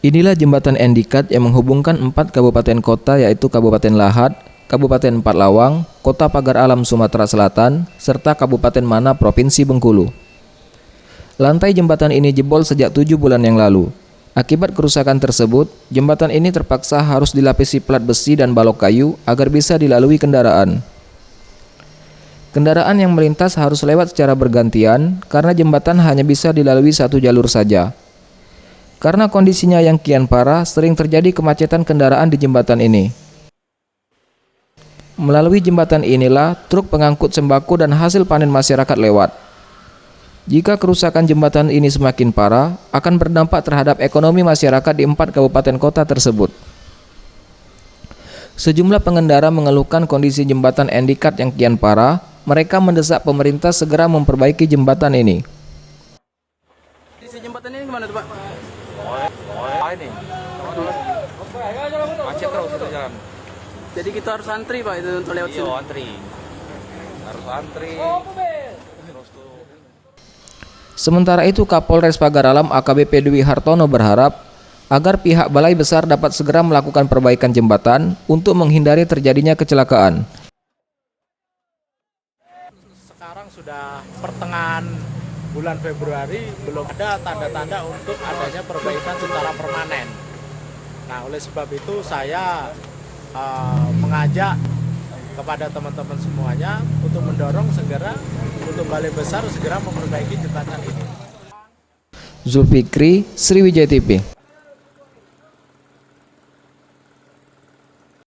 Inilah jembatan Endikat yang menghubungkan 4 kabupaten kota, yaitu Kabupaten Lahat, Kabupaten Empat Lawang, Kota Pagar Alam Sumatera Selatan, serta Kabupaten Mana Provinsi Bengkulu. Lantai jembatan ini jebol sejak 7 bulan yang lalu. Akibat kerusakan tersebut, jembatan ini terpaksa harus dilapisi plat besi dan balok kayu agar bisa dilalui kendaraan. Kendaraan yang melintas harus lewat secara bergantian karena jembatan hanya bisa dilalui satu jalur saja. Karena kondisinya yang kian parah, sering terjadi kemacetan kendaraan di jembatan ini. Melalui jembatan inilah truk pengangkut sembako dan hasil panen masyarakat lewat. Jika kerusakan jembatan ini semakin parah, akan berdampak terhadap ekonomi masyarakat di 4 kabupaten kota tersebut. Sejumlah pengendara mengeluhkan kondisi jembatan Endikat yang kian parah. Mereka mendesak pemerintah segera memperbaiki jembatan ini. Kondisi jembatan ini gimana tuh, Pak? Ini macet terus itu jalan. Jadi kita harus antri, Pak, itu untuk lewat sini. Iya, antri. Harus antri. Terus tuh. Sementara itu, Kapolres Pagar Alam AKBP Dwi Hartono berharap agar pihak Balai Besar dapat segera melakukan perbaikan jembatan untuk menghindari terjadinya kecelakaan. Sekarang sudah pertengahan bulan Februari, belum ada tanda-tanda untuk adanya perbaikan secara permanen. Nah, oleh sebab itu saya mengajak kepada teman-teman semuanya untuk mendorong segera untuk Balai Besar segera memperbaiki jembatan ini. Zulfikri, Sriwijaya TV.